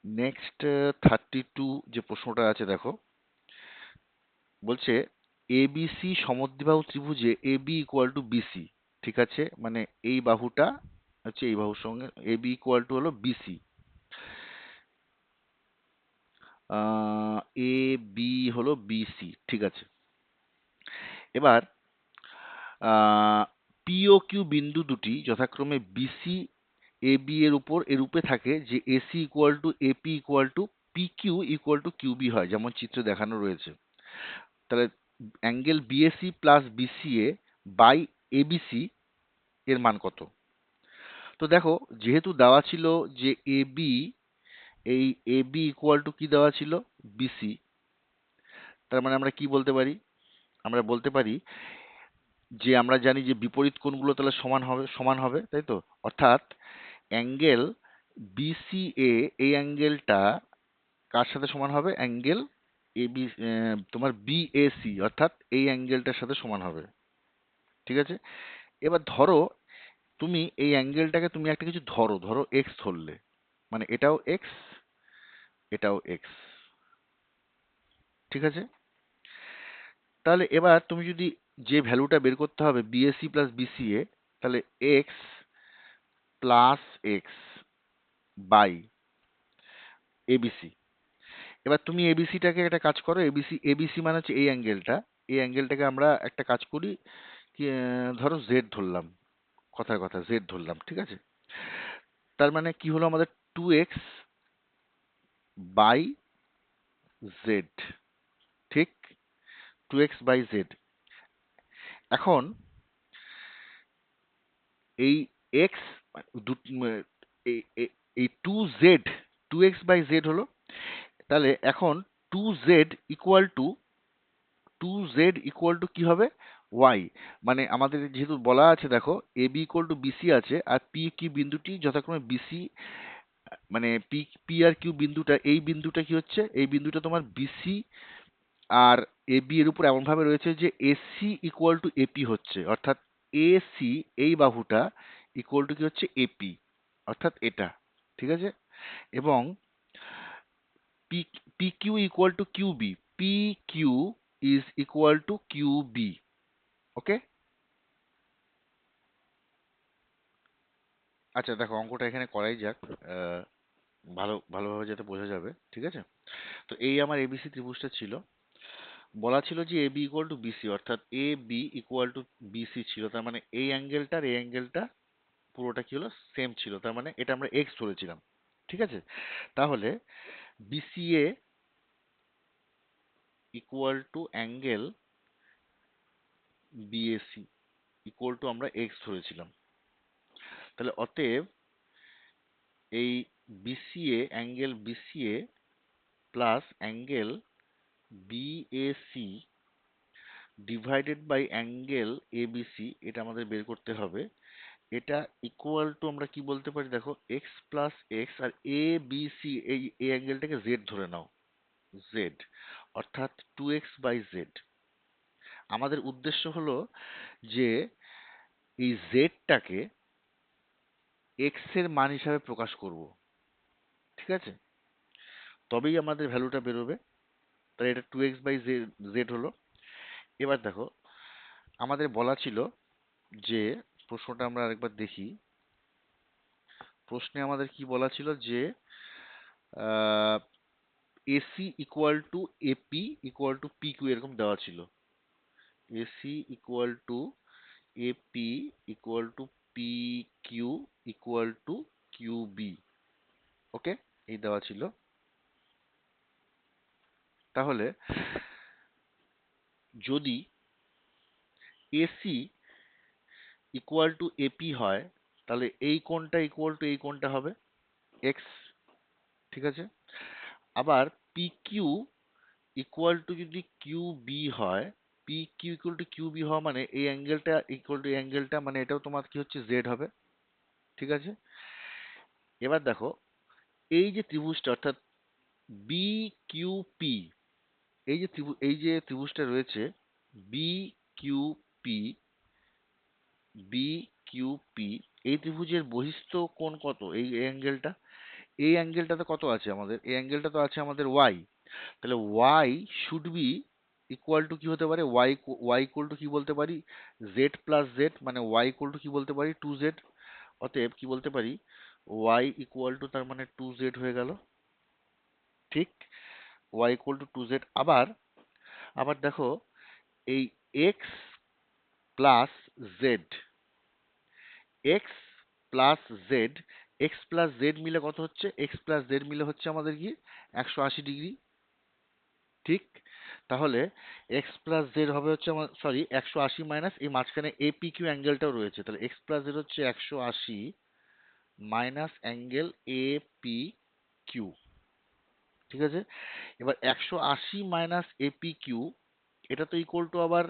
নেক্সট 32 যে প্রশ্নটা আছে দেখো, বলছে এবিসি সমদ্বিবাহু ত্রিভুজে এবি ইকুয়াল টু বিসি। ঠিক আছে? মানে এই বাহুটা হচ্ছে এই বাহুর সঙ্গে, এবি ইকুয়াল টু হলো বিসি। এ বি হলো বিসি। ঠিক আছে? এবার পি ও কিউ বিন্দু দুটি যথাক্রমে বিসি এ বি এর উপর এরূপে থাকে যে AC equal to AP equal to P Q equal to QB হয়, যেমন চিত্রে দেখানো রয়েছে। তাহলে angle BAC plus BCA by ABC এর মান কত? তো দেখো, যেহেতু দেওয়া ছিল যে এবি, এই এবি ইকুয়াল টু কি দেওয়া ছিল? বিসি। তার মানে আমরা কি বলতে পারি? আমরা বলতে পারি যে আমরা জানি যে বিপরীত কোণগুলো তাহলে সমান হবে, তাই তো? অর্থাৎ অ্যাঙ্গেল বিসিএ, এই অ্যাঙ্গেলটা কার সাথে সমান হবে? অ্যাঙ্গেল এবি, তোমার বিএসি, অর্থাৎ এই অ্যাঙ্গেলটার সাথে সমান হবে। ঠিক আছে? এবার ধরো তুমি এই অ্যাঙ্গেলটাকে তুমি একটা কিছু ধরো, ধরো এক্স ধরলে, মানে এটাও এক্স, এটাও এক্স। ঠিক আছে? তাহলে এবার তুমি যদি যে ভ্যালুটা বের করতে হবে বিএসি প্লাস বিসিএ, তাহলে x plus x by ABC. এবার তুমি এবিসিটাকে একটা কাজ করো, এবিসি এবিসি মানে হচ্ছে এই অ্যাঙ্গেলটা, এই অ্যাঙ্গেলটাকে আমরা একটা কাজ করি কি, ধরো জেড ধরলাম, কথার কথা জেড ধরলাম। ঠিক আছে? তার মানে কি হলো আমাদের? 2x by Z. ঠিক? 2x by Z. এখন এই এক্স, এই 2z, 2x/z হলো। তাহলে এখন 2z ইকুয়াল টু কি হবে? y। মানে আমাদের যেহেতু বলা আছে, দেখো A B equal to BC আছে, আর পি কিউ বিন্দুটি যথাক্রমে বিসি, মানে পি পি আর কিউ বিন্দুটা, এই বিন্দুটা কি হচ্ছে? এই বিন্দুটা তোমার বিসি আর এ বি এর উপর এমন ভাবে রয়েছে যে এসি ইকুয়াল টু এপি হচ্ছে, অর্থাৎ এসি, এই বাহুটা ইকুয়াল টু কি হচ্ছে? এপি, অর্থাৎ এটা। ঠিক আছে? এবং P P Q equal to QB, P Q is equal to QB. Okay? আচ্ছা দেখো, অঙ্কটা এখানে করাই যাক, ভালোভাবে যাতে বোঝা যাবে। ঠিক আছে? তো এই আমার এবিসি ত্রিভুজটা ছিল, বলা ছিল যে A B equal to BC, অর্থাৎ A B equal to BC ছিল। তার মানে এই অ্যাঙ্গেলটার এই অ্যাঙ্গেলটা পুরোটা কি হলো? সেম ছিল। তার মানে এটা আমরা এক্স ধরেছিলাম। ঠিক আছে? তাহলে BCA equal to angle BAC equal to আমরা এক্স ধরেছিলাম। তাহলে অতএব এই BCA, angle BCA plus angle BAC divided by angle ABC, এটা আমাদের বের করতে হবে। এটা ইকুয়াল টু আমরা কি বলতে পারি? দেখো, x plus x, R A B C, এই অ্যাঙ্গেলটাকে জেড ধরে নাও, জেড, অর্থাৎ 2x/z। আমাদের উদ্দেশ্য হলো যে এই জেডটাকে এক্স এর মান হিসাবে প্রকাশ করব। ঠিক আছে? তবেই আমাদের ভ্যালুটা বেরোবে। তাহলে এটা 2x/z হলো। এবার দেখো, আমাদের বলা ছিল যে, প্রশ্নটা আমরা আরেকবার দেখি। প্রশ্নে আমাদের কি বলা ছিল? যে AC equal to AP equal to P Q, এরকম দেওয়া ছিল। AC equal to AP equal to P Q equal to QB. Okay, এই দেওয়া ছিল। তাহলে যদি এসি ইকুয়াল টু এপি হয়, তাহলে এই কোণটা ইকুয়াল টু এই কোণটা হবে এক্স। ঠিক আছে, আবার পি কিউ ইকুয়াল টু যদি কিউ বি হয়, P Q equal to Q B হওয়া মানে এই অ্যাঙ্গেলটা ইকুয়াল টু এই অ্যাঙ্গেলটা, মানে এটাও তোমার কি হচ্ছে জেড হবে। ঠিক আছে, এবার দেখো এই যে ত্রিভুজটা অর্থাৎ বি কিউ পি, এই যে ত্রিভুজটা রয়েছে B Q P, B Q P, এই ত্রিভুজের বহিস্থ কোণ কত? এই অ্যাঙ্গেলটা, এই অ্যাঙ্গেলটাতে কত আছে আমাদের? এই অ্যাঙ্গেলটা তো আছে আমাদের ওয়াই। তাহলে why should be equal to কি হতে পারে? ওয়াই ওয়াই ইকুয়াল টু কি বলতে পারি? জেড প্লাস জেড, মানে ওয়াই ইকুয়াল টু কি বলতে পারি? Two z. অতএব কি বলতে পারি? ওয়াই ইকুয়াল টু তার মানে টু জেড হয়ে গেল। ঠিক, y equal to two z. আবার আবার দেখো এই x plus z, x plus z, x plus z মিলে কত হচ্ছে? এক্স প্লাস জেড মিলে হচ্ছে আমাদের কি 180 ডিগ্রি। ঠিক, তাহলে এক্স প্লাস জেড হবে হচ্ছে আমার, সরি, 180 মাইনাস এই মাঝখানে এপি কিউ অ্যাঙ্গেলটাও রয়েছে, তাহলে এক্স প্লাস জেড হচ্ছে 180 মাইনাস অ্যাঙ্গেল এপি কিউ। ঠিক আছে, এবার 180 মাইনাস এপি কিউ, এটা তো ইকুয়াল টু আবার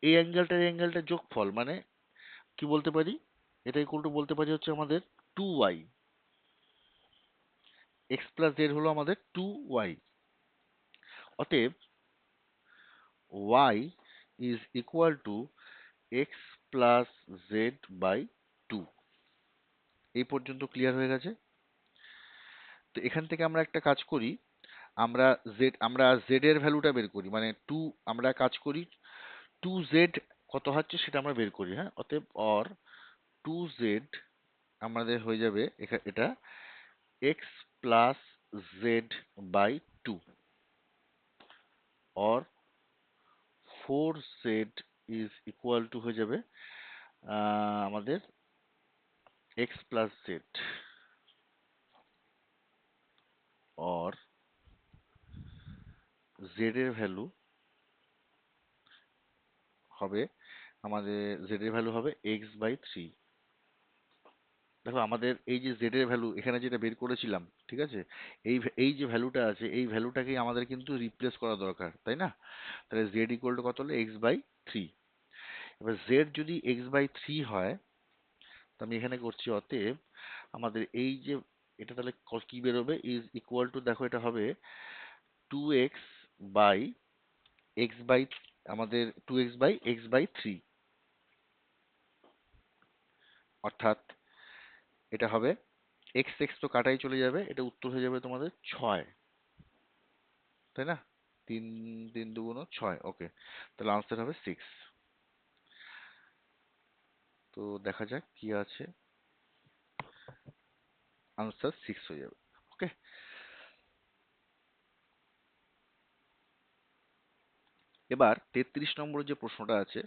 এই অ্যাঙ্গেলটার যোগফল, মানে কি বলতে পারি? এটা ইকুয়াল টু বলতে পারি হচ্ছে আমাদের 2y। এক্স প্লাস জেড হলো আমাদের 2y। অতএব y is equal to x plus z by 2। এই পর্যন্ত ক্লিয়ার হয়ে গেছে? তো এখান থেকে আমরা একটা কাজ করি, আমরা জেড এর ভ্যালুটা বের করি, মানে আমরা কাজ করি 2z কত হচ্ছে সেটা আমরা বের করি। হ্যাঁ, অতএব অর 2z আমাদের হয়ে যাবে এটা x plus z by 2, or 4z is equal to হয়ে যাবে আমাদের x plus z, or z এর ভ্যালু হবে আমাদের, জেড এর ভ্যালু হবে এক্স বাই 3। দেখো আমাদের এই যে জেড এর ভ্যালু এখানে যেটা বের করেছিলাম, ঠিক আছে, এই যে ভ্যালুটা আছে এই ভ্যালুটাকেই আমাদের কিন্তু রিপ্লেস করা দরকার, তাই না? তাহলে জেড ইকুয়াল টু কত হলো? X by 3। এবার জেড যদি এক্স বাই 3 হয়, তো আমি এখানে করছি অতএব আমাদের এই যে এটা তাহলে কি বেরোবে? ইজ ইকুয়াল টু, দেখো এটা হবে 2x বাই এক্স বাই, আমাদের 2x বাই এক্স বাই 3, অর্থাৎ এটা হবে এক্স এক্স তো কাটাই চলে যাবে, এটা উত্তর হয়ে যাবে তোমাদের 6, তাই না? 3 3 2 6, ওকে, তাহলে আনসার হবে 6। তো দেখা যাক কি আছে, আনসার 6 হয়ে যাবে। ওকে, এবার 33 নম্বরের যে প্রশ্নটা আছে,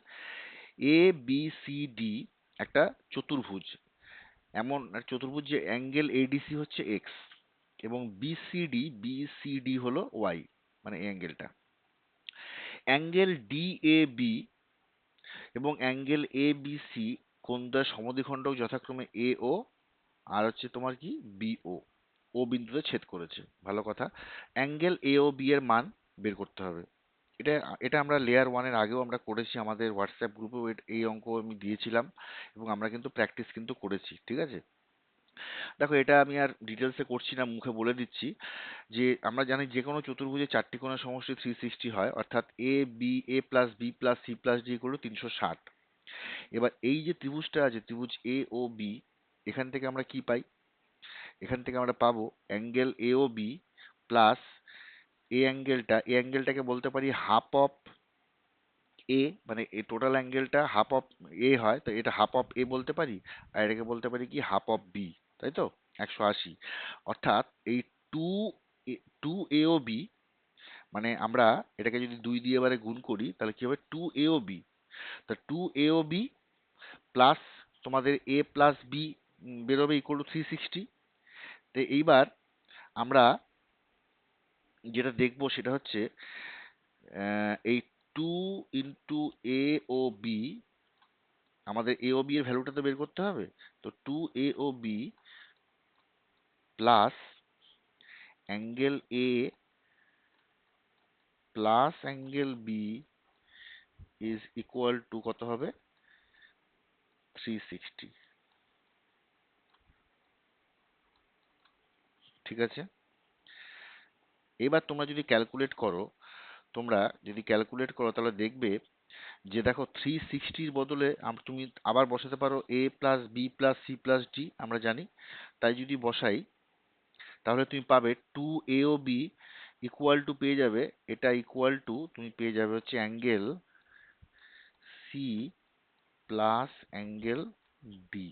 এ বি সি ডি একটা চতুর্ভুজ, এমন একটা চতুর্ভুজ যে অ্যাঙ্গেল এডিসি হচ্ছে এক্স এবং বিসিডি হলো ওয়াই, মানে এই অ্যাঙ্গেলটা। অ্যাঙ্গেল ডিএবি এবং অ্যাঙ্গেল এবিসি কোণদ্বয় সমদ্বিখণ্ডক যথাক্রমে এ ও আর হচ্ছে তোমার কি বিও, ও বিন্দুতে ছেদ করেছে। ভালো কথা, অ্যাঙ্গেল এ ও বি এর মান বের করতে হবে। এটা এটা আমরা লেয়ার ওয়ানের আগেও আমরা করেছি, আমাদের হোয়াটসঅ্যাপ গ্রুপেও এই অঙ্ক আমি দিয়েছিলাম এবং আমরা কিন্তু প্র্যাকটিস কিন্তু করেছি। ঠিক আছে, দেখো এটা আমি আর ডিটেলসে করছি না, মুখে বলে দিচ্ছি যে আমরা জানি যে কোনো চতুর্ভুজের চারটি কোণের সমষ্টি 360 হয়, অর্থাৎ a plus B plus C plus d equal to 360। এবার এই যে ত্রিভুজটা আছে, ত্রিভুজ এ ও বি, এখান থেকে আমরা কি পাই? এখান থেকে আমরা পাবো angle A O B plus এই অ্যাঙ্গেলটাকে বলতে পারি হাফ অফ এ, মানে এই টোটাল অ্যাঙ্গেলটা হাফ অফ এ হয়, তো এটা হাফ অফ এ বলতে পারি, আর এটাকে বলতে পারি কি হাফ অফ বি, তাই তো? 180, অর্থাৎ এই টু টু এ ও বি মানে আমরা এটাকে যদি 2 দিয়ে এবারে গুণ করি তাহলে কি হবে, 2AOB। তা 2AOB প্লাস তোমাদের A প্লাস বি বেরোবে ইকুয়াল টু 360। তো এইবার আমরা যেটা দেখবো সেটা হচ্ছে এই 2 × AOB, আমাদের AOB এর ভ্যালুটা তো বের করতে হবে। তো 2AOB plus angle A plus angle B is equal to কত হবে, 360। ঠিক আছে, এবার তোমরা যদি ক্যালকুলেট করো, তাহলে দেখবে যে দেখো 360-র বদলে তুমি আবার বসাতে পারো A plus B plus C plus D, আমরা জানি। তাই যদি বসাই তাহলে তুমি পাবে 2AOB ইকুয়াল টু পেয়ে যাবে, এটা ইকুয়াল টু তুমি পেয়ে যাবে হচ্ছে angle C plus angle D.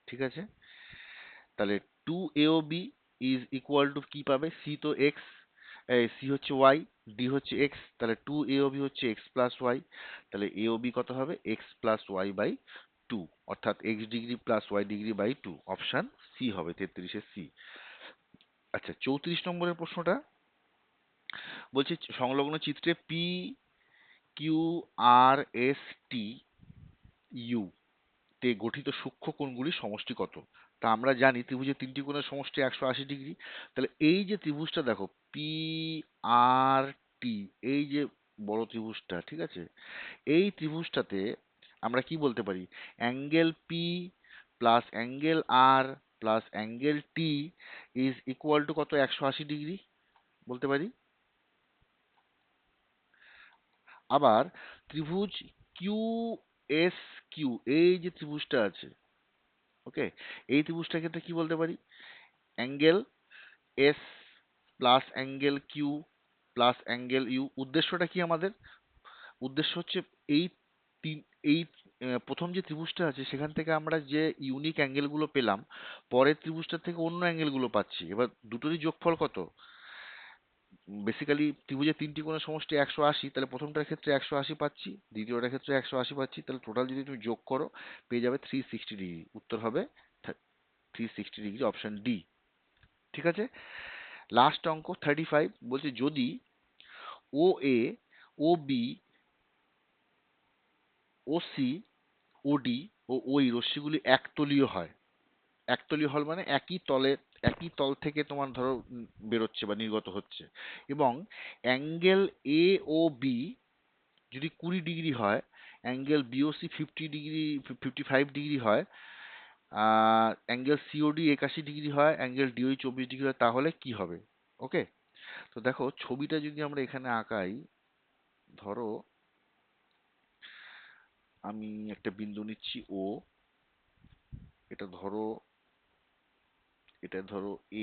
ঠিক আছে, তাহলে 2AOB ইজ ইকুয়াল টু কি পাবে, সি তো এক্স, সি হচ্ছে ওয়াই, ডি হচ্ছে এক্স, তাহলে 2AOB হচ্ছে এক্স প্লাস ওয়াই। তাহলে AOB কত হবে, এক্স প্লাস ওয়াই বাই 2, অর্থাৎ x degree plus y degree by 2, option C হবে 33-এর সি। আচ্ছা, 34 নম্বরের প্রশ্নটা বলছে সংলগ্ন চিত্রে P Q R S T U তে গঠিত সূক্ষ্ম কোণগুলির সমষ্টি কত। তা আমরা জানি ত্রিভুজের তিনটি কোণের সমষ্টি 180 ডিগ্রি। তাহলে এই যে ত্রিভুজটা দেখো পি আর টি, এই যে বড় ত্রিভুজটা, ঠিক আছে, এই ত্রিভুজটাতে আমরা কি বলতে পারি, angle P plus angle R plus angle T is equal to কত, 180 ডিগ্রি বলতে পারি। আবার ত্রিভুজ কিউ এস কিউ, এই যে ত্রিভুজটা আছে, ওকে, এই ত্রিভুজটার ক্ষেত্রে কি বলতে পারি, angle S plus angle Q plus angle U. উদ্দেশ্যটা কি আমাদের, উদ্দেশ্য হচ্ছে এই তিন এই প্রথম যে ত্রিভুজটা আছে সেখান থেকে আমরা যে ইউনিক অ্যাঙ্গেলগুলো পেলাম, পরের ত্রিভুজটার থেকে অন্য অ্যাঙ্গেলগুলো পাচ্ছি। এবার দুটোরই যোগফল কত, বেসিক্যালি ত্রিভুজের তিনটি কোণের সমষ্টি 180, তাহলে প্রথমটার ক্ষেত্রে 180 পাচ্ছি, দ্বিতীয়টার ক্ষেত্রে 180 পাচ্ছি, তাহলে টোটাল যদি তুমি যোগ করো পেয়ে যাবে 360 ডিগ্রি। উত্তর হবে 360 ডিগ্রি, অপশন ডি। ঠিক আছে, লাস্ট অঙ্ক 35 বলছে যদি ও এ, ও বি, ও সি, ও ডি ও ওই রশ্মিগুলি একতলীয় হয়। একতলীয় হল মানে একই তল থেকে তোমার ধরো বেরোচ্ছে বা নির্গত হচ্ছে, এবং অ্যাঙ্গেল এ ও বি যদি 20 ডিগ্রি হয়, অ্যাঙ্গেল বিওসি 50 ডিগ্রি 55 ডিগ্রি হয়, অ্যাঙ্গেল সিওডি 81 ডিগ্রি হয়, অ্যাঙ্গেল ডিওই 24 ডিগ্রি হয়, তাহলে কি হবে। ওকে, তো দেখো ছবিটা যদি আমরা এখানে আঁকাই, ধরো আমি একটা বিন্দু নিচ্ছি ও, এটা ধরো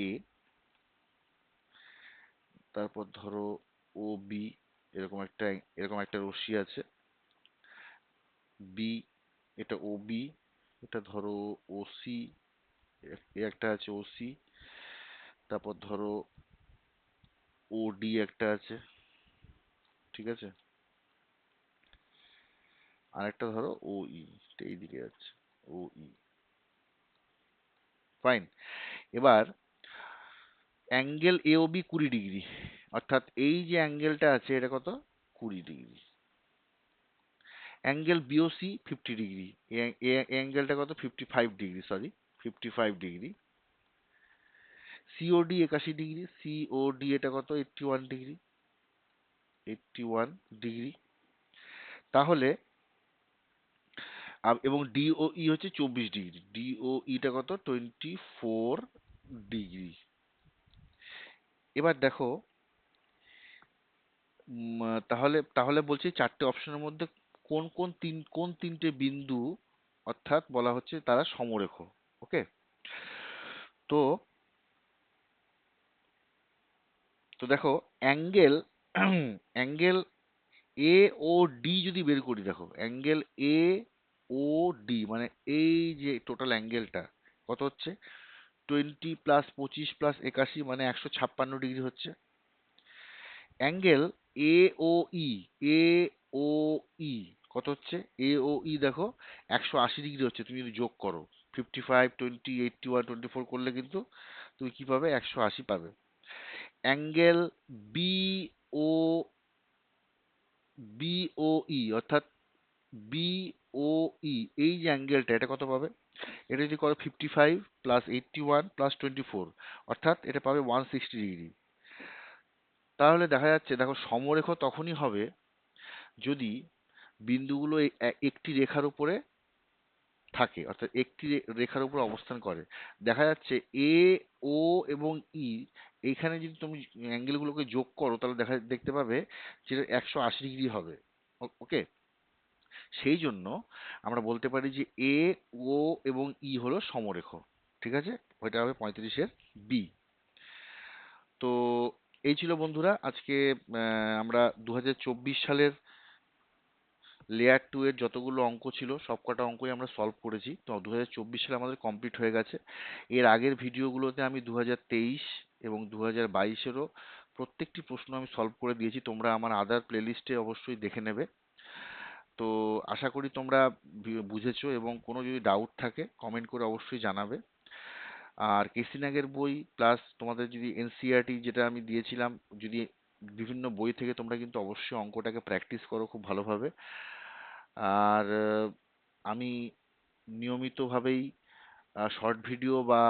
এ, তারপর ধরো ও বি, এরকম একটা রশ্মি আছে বি, এটা ও বি, এটা ধরো ও সি, একটা আছে ও সি, তারপর ধরো ও ডি একটা আছে, ঠিক আছে, আর একটা ধরো ও ই, এইদিকে আছে ও ই, ফাইন। এবার angle A O B 20 degree, অর্থাৎ এই যে অ্যাঙ্গেলটা আছে এটা কত, 20 ডিগ্রি। অ্যাঙ্গেল বিওসি 50 ডিগ্রি, অ্যাঙ্গেলটা কত, 55 degree, sorry 55 degree. COD 81 degree, COD এটা কত, 81 ডিগ্রি, 81 ডিগ্রি। তাহলে এবং ডিওই হচ্ছে 24 ডিগ্রি, ডিওইটা কত, 24 ডিগ্রি। এবার দেখো তাহলে তাহলে বলছি চারটে অপশনের মধ্যে কোন তিনটে বিন্দু অর্থাৎ বলা হচ্ছে তারা সমরেখ। ওকে, তো তো দেখো angle angle A O D যদি বের করি, দেখো অ্যাঙ্গেল এ ও ডি মানে এই যে টোটাল অ্যাঙ্গেলটা কত হচ্ছে, 20 প্লাস 25 প্লাস 81 মানে 156 ডিগ্রি হচ্ছে। অ্যাঙ্গেল এ ও ই, এ ও ই কত হচ্ছে? এ ও ই দেখো 180 ডিগ্রি হচ্ছে, তুমি যদি যোগ করো 55, 20, 81, 24 করলে কিন্তু তুমি কি পাবে? 180 পাবে। অ্যাঙ্গেল বি ও বি ও ই অর্থাৎ বি ও ই, এই যে অ্যাঙ্গেলটা, এটা কত পাবে? এটা যদি করো 55 প্লাস 81 প্লাস 24, অর্থাৎ এটা পাবে 160 ডিগ্রি। তাহলে দেখা যাচ্ছে, দেখো সমরেখ তখনই হবে যদি বিন্দুগুলো একটি রেখার উপরে থাকে, অর্থাৎ একটি রেখার উপর অবস্থান করে। দেখা যাচ্ছে এ, ও এবং ই, এইখানে যদি তুমি অ্যাঙ্গেলগুলোকে যোগ করো তাহলে দেখতে পাবে যে 180 ডিগ্রি হবে। ওকে, সেই জন্য আমরা বলতে পারি যে এ, ও এবং ই হলো সমরেখ। ঠিক আছে, ওইটা হবে 35-এর বি। তো এই ছিল বন্ধুরা আজকে আমরা 2024 সালের লেয়ার 2 এর যতগুলো অঙ্ক ছিল সবকটা অঙ্কই আমরা সলভ করেছি। তো 2024 সালে আমাদের কমপ্লিট হয়ে গেছে। এর আগের ভিডিওগুলোতে আমি 2023 এবং 2022-এরও প্রত্যেকটি প্রশ্ন আমি সলভ করে দিয়েছি, তোমরা আমার আদার প্লেলিস্টে অবশ্যই দেখে নেবে। তো আশা করি তোমরা বুঝেছো, এবং কোনো যদি ডাউট থাকে কমেন্ট করে অবশ্যই জানাবে। আর কেসি নাগের বই প্লাস তোমাদের যদি এনসিইআরটি যেটা আমি দিয়েছিলাম, যদি বিভিন্ন বই থেকে তোমরা কিন্তু অবশ্যই অঙ্কটাকে প্র্যাকটিস করো খুব ভালোভাবে। আর আমি নিয়মিতভাবেই শর্ট ভিডিও বা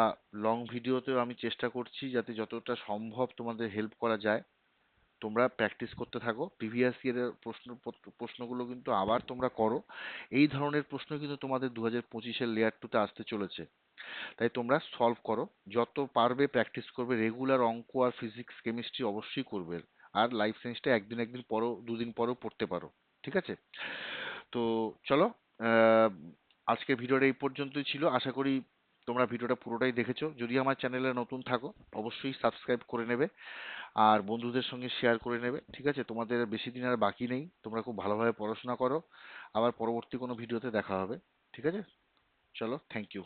লং ভিডিওতেও আমি চেষ্টা করছি যাতে যতটা সম্ভব তোমাদের হেল্প করা যায়। তোমরা প্র্যাকটিস করতে থাকো, প্রিভিয়াস ইয়ারের প্রশ্নগুলো কিন্তু আবার তোমরা করো। এই ধরনের প্রশ্ন কিন্তু তোমাদের 2025-এর লেয়ার 2-তে আসতে চলেছে, তাই তোমরা সলভ করো, যত পারবে প্র্যাকটিস করবে। রেগুলার অঙ্ক আর ফিজিক্স কেমিস্ট্রি অবশ্যই করবে। আর লাইফ সায়েন্সটা একদিন একদিন পরও, দুদিন পরও পড়তে পারো। ঠিক আছে, তো চলো, আহ, আজকের ভিডিওটা এই পর্যন্তই ছিল। আশা করি তোমরা ভিডিওটা পুরোটাই দেখেছো। যদি আমার চ্যানেলে নতুন থাকো অবশ্যই সাবস্ক্রাইব করে নেবে আর বন্ধুদের সঙ্গে শেয়ার করে নেবে। ঠিক আছে, তোমাদের বেশি দিন আর বাকি নেই, তোমরা খুব ভালোভাবে পড়াশোনা করো। আবার পরবর্তী কোনো ভিডিওতে দেখা হবে। ঠিক আছে, চলো, থ্যাংক ইউ।